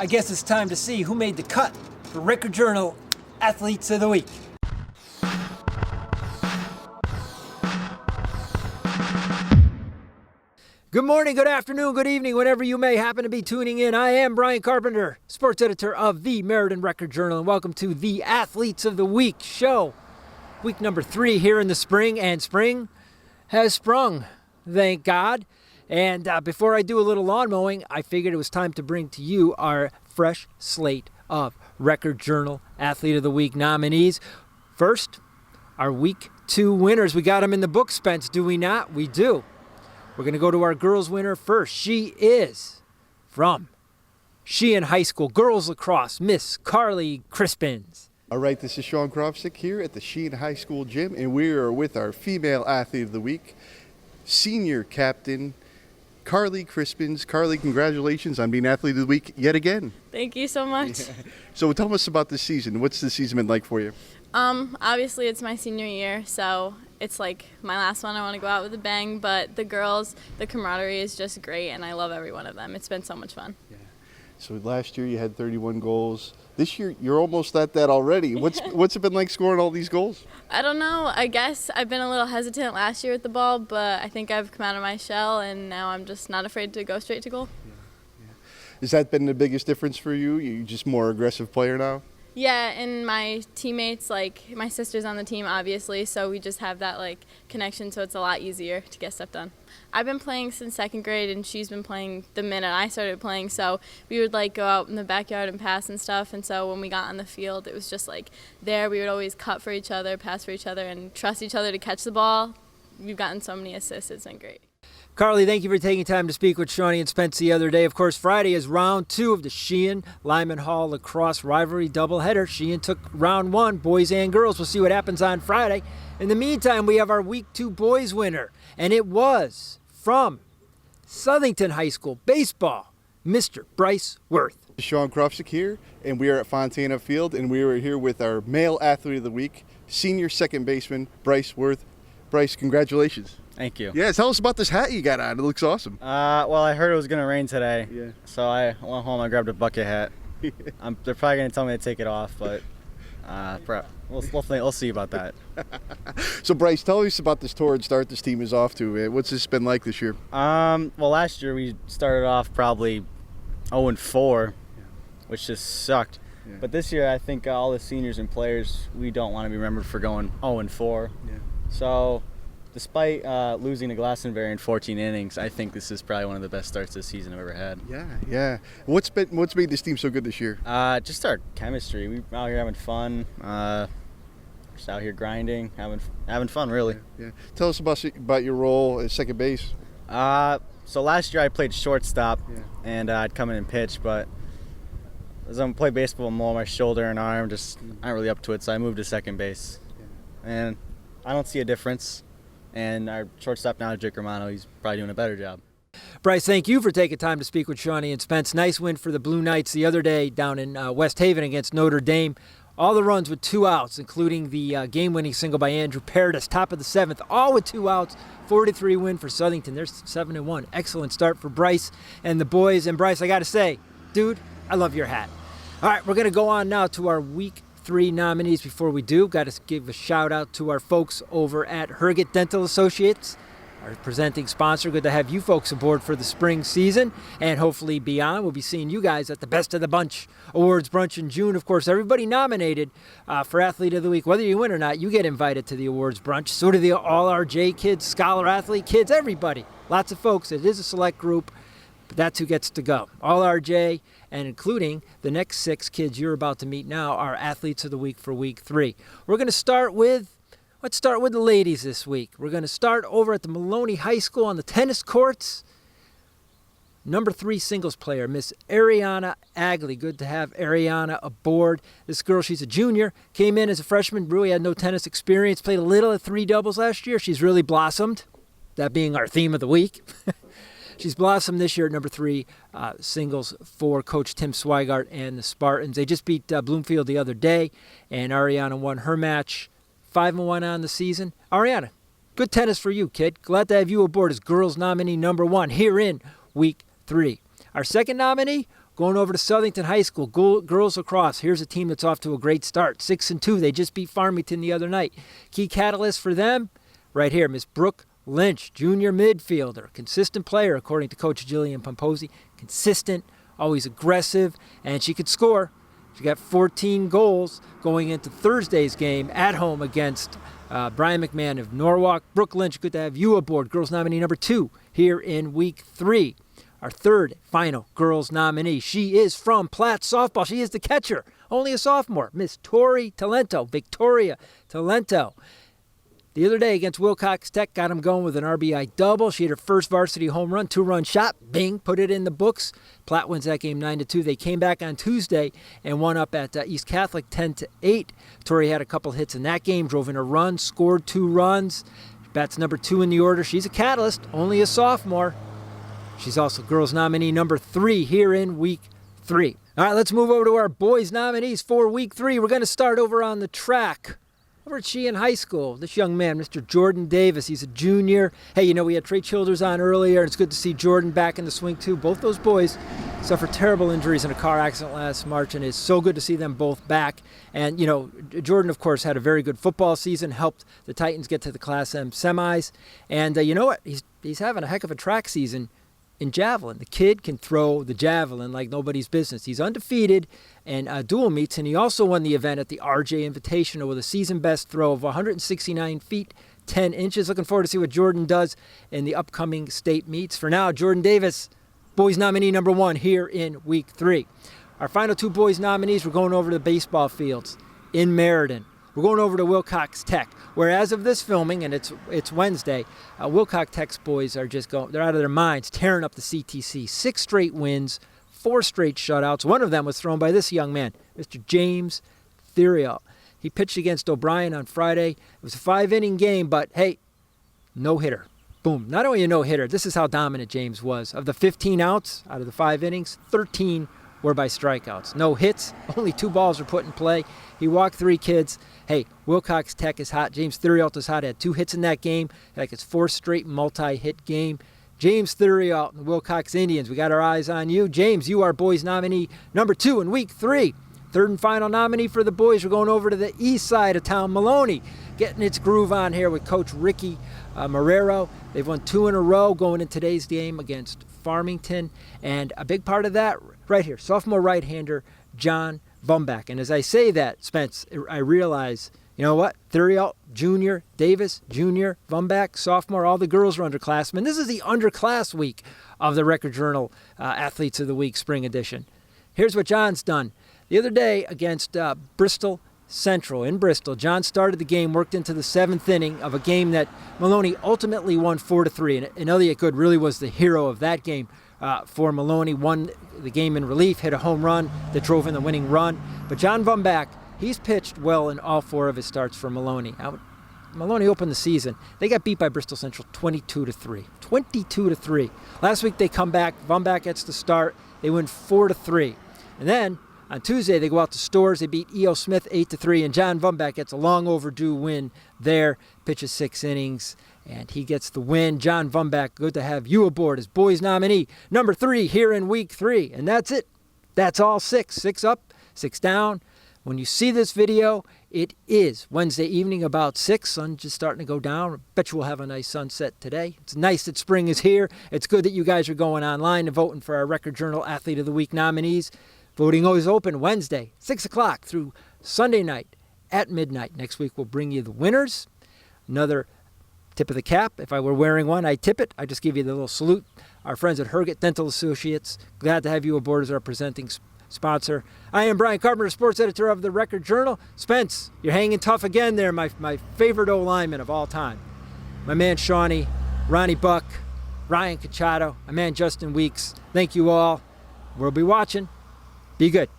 I guess it's time to see who made the cut for Record Journal Athletes of the Week. Good morning, good afternoon, good evening, whenever you may happen to be tuning in. I am Brian Carpenter, sports editor of the Meriden Record Journal, and welcome to the Athletes of the Week show. Week number 3 here in the spring, and spring has sprung, thank God. And before I do a little lawn mowing, I figured it was time to bring to you our fresh slate of Record Journal Athlete of the Week nominees. First, our Week 2 winners. We got them in the book, Spence, do we not? We do. We're going to go to our girls winner first. She is from Sheehan High School Girls Lacrosse, Miss Carlee Crispens. All right, this is Sean Kropsick here at the Sheehan High School gym, and we are with our female athlete of the week, senior captain, Carlee Crispens. Carlee, congratulations on being athlete of the week yet again. Thank you so much. Yeah. So tell us about this season. What's the season been like for you? Obviously it's my senior year, so it's like my last one. I want to go out with a bang, but the girls, the camaraderie is just great, and I love every one of them. It's been so much fun. Yeah. So last year you had 31 goals. This year you're almost at that already. What's it been like scoring all these goals? I don't know. I guess I've been a little hesitant last year with the ball, but I think I've come out of my shell, and now I'm just not afraid to go straight to goal. Yeah. Has that been the biggest difference for you? You're just more aggressive player now? Yeah, and my teammates, like my sister's on the team, obviously, so we just have that like connection, so it's a lot easier to get stuff done. I've been playing since 2nd grade, and she's been playing the minute I started playing, so we would like go out in the backyard and pass and stuff, and so when we got on the field, it was just like there we would always cut for each other, pass for each other, and trust each other to catch the ball. We've gotten so many assists, it's been great. Carlee, thank you for taking time to speak with Shawnee and Spence the other day. Of course, Friday is round 2 of the Sheehan Lyman Hall Lacrosse Rivalry doubleheader. Sheehan took round 1, boys and girls. We'll see what happens on Friday. In the meantime, we have our Week 2 boys winner, and it was from Southington High School baseball, Mr. Bryce Worth. Sean Kropsick here, and we are at Fontana Field, and we are here with our male athlete of the week, senior second baseman, Bryce Worth. Bryce, congratulations. Thank you. Yeah, tell us about this hat you got on. It looks awesome. Well, I heard it was going to rain today. Yeah. So I went home and grabbed a bucket hat. They're probably going to tell me to take it off, but we'll see about that. So, Bryce, tell us about this torrid start this team is off to. What's this been like this year? Well, last year we started off probably 0-4, which just sucked. Yeah. But this year I think all the seniors and players, we don't want to be remembered for going 0-4. Yeah. So despite losing to Glastonbury in 14 innings, I think this is probably one of the best starts this season I've ever had. Yeah. What's made this team so good this year? Just our chemistry. We're out here having fun. Just out here grinding, having fun, really. Yeah. Tell us about your role at second base. So last year I played shortstop, and I'd come in and pitch, but as I play baseball more, my shoulder and arm just aren't really up to it, so I moved to second base. Yeah. And I don't see a difference. And our shortstop now, Jake Romano, he's probably doing a better job. Bryce, thank you for taking time to speak with Shawnee and Spence. Nice win for the Blue Knights the other day down in West Haven against Notre Dame. All the runs with 2 outs, including the game-winning single by Andrew Paradis, top of the 7th, all with 2 outs. 4-3 win for Southington. They're 7-1. Excellent start for Bryce and the boys. And Bryce, I got to say, dude, I love your hat. All right, we're going to go on now to our Week 3 nominees. Before we do, got to give a shout out to our folks over at Hergott Dental Associates, our presenting sponsor. Good to have you folks aboard for the spring season and hopefully beyond. We'll be seeing you guys at the Best of the Bunch Awards Brunch in June. Of course, everybody nominated for Athlete of the Week, whether you win or not, you get invited to the awards brunch. So do the All-RJ kids, Scholar Athlete kids, everybody. Lots of folks. It is a select group, but that's who gets to go. All-RJ, and including the next 6 kids you're about to meet now, are Athletes of the Week for Week 3. We're going to start with, let's start with the ladies this week. We're going to start over at the Maloney High School on the tennis courts. Number 3 singles player, Miss Aryana Agli. Good to have Aryana aboard. This girl, she's a junior, came in as a freshman, really had no tennis experience, played a little at 3 doubles last year. She's really blossomed, that being our theme of the week. She's blossomed this year at number 3 singles for Coach Tim Swigart and the Spartans. They just beat Bloomfield the other day, and Aryana won her match 5-1 on the season. Aryana, good tennis for you, kid. Glad to have you aboard as girls nominee number 1 here in Week 3. Our second nominee Going over to Southington High School, girls lacrosse. Here's a team that's off to a great start. 6-2. They just beat Farmington the other night. Key catalyst for them, right here, Miss Brooke Lynch, junior midfielder. Consistent player, according to Coach Jillian Pomposi. Consistent, always aggressive, and she could score. She got 14 goals going into Thursday's game at home against Brian McMahon of Norwalk. Brooke Lynch, good to have you aboard. Girls nominee number 2 here in week 3. Our third final girls nominee. She is from Platt softball. She is the catcher, only a sophomore. Miss Tori Talento, Victoria Talento. The other day against Wilcox Tech, got them going with an RBI double. She had her first varsity home run, 2-run shot. Bing, put it in the books. Platt wins that game 9-2. They came back on Tuesday and won up at East Catholic 10-8. Tori had a couple hits in that game, drove in a run, scored 2 runs. Bats number 2 in the order. She's a catalyst, only a sophomore. She's also girls nominee number 3 here in week 3. All right, let's move over to our boys nominees for week 3. We're going to start over on the track. Over at Sheehan High School, this young man, Mr. Jordan Davis, he's a junior. Hey, you know, we had Trey Childers on earlier, and it's good to see Jordan back in the swing too. Both those boys suffered terrible injuries in a car accident last March, and it's so good to see them both back. And, you know, Jordan, of course, had a very good football season, helped the Titans get to the Class M semis. And you know what? He's having a heck of a track season in javelin. The kid can throw the javelin like nobody's business. He's undefeated in dual meets, and he also won the event at the RJ Invitational with a season-best throw of 169 feet, 10 inches. Looking forward to see what Jordan does in the upcoming state meets. For now, Jordan Davis, boys nominee number 1 here in week 3. Our final 2 boys nominees, we're going over to the baseball fields in Meriden. We're going over to Wilcox Tech, where as of this filming, and it's Wednesday, Wilcox Tech's boys are just they're out of their minds, tearing up the CTC. 6 straight wins, 4 straight shutouts. One of them was thrown by this young man, Mr. James Theriault. He pitched against O'Brien on Friday. It was a 5-inning game, but hey, no-hitter. Boom. Not only a no-hitter, this is how dominant James was. Of the 15 outs out of the 5 innings, 13 were by strikeouts. No hits, only 2 balls were put in play. He walked 3 kids. Hey, Wilcox Tech is hot. James Theriault is hot. He had 2 hits in that game. Like his 4th straight multi-hit game. James Theriault and the Wilcox Indians, we got our eyes on you. James, you are boys nominee number 2 in week 3. Third and final nominee for the boys. We're going over to the east side of town. Maloney getting its groove on here with Coach Ricky Marrero. They've won 2 in a row going in today's game against Farmington. And a big part of that right here, sophomore right-hander John Vumback. And as I say that, Spence, I realize, you know what? Theriault, junior, Davis, junior, Vumback, sophomore, all the girls are underclassmen. This is the underclass week of the Record Journal Athletes of the Week Spring Edition. Here's what John's done. The other day against Bristol Central in Bristol, John started the game, worked into the 7th inning of a game that Maloney ultimately won 4-3. And Elliot Good really was the hero of that game. For Maloney, won the game in relief, hit a home run that drove in the winning run. But John Vumback, he's pitched well in all 4 of his starts for Maloney. Maloney opened the season. They got beat by Bristol Central 22-3. 22-3. Last week they come back. Vumback gets the start. They win 4-3. And then on Tuesday they go out to Stores. They beat E.O. Smith 8-3. And John Vumback gets a long overdue win there. Pitches 6 innings. And he gets the win. John Vumback, good to have you aboard as boys nominee number 3 here in week 3. And that's it. That's all 6. 6 up, 6 down. When you see this video, it is Wednesday evening about 6. Sun just starting to go down. I bet you we'll have a nice sunset today. It's nice that spring is here. It's good that you guys are going online and voting for our Record Journal Athlete of the Week nominees. Voting always open Wednesday, 6 o'clock through Sunday night at midnight. Next week we'll bring you the winners. Another tip of the cap. If I were wearing one, I'd tip it. I just give you the little salute. Our friends at Hergott Dental Associates, glad to have you aboard as our presenting sponsor. I am Brian Carpenter, sports editor of the Record Journal. Spence, you're hanging tough again there, my favorite O-lineman of all time. My man Shawnee, Ronnie Buck, Ryan Cacciato, my man Justin Weeks. Thank you all. We'll be watching. Be good.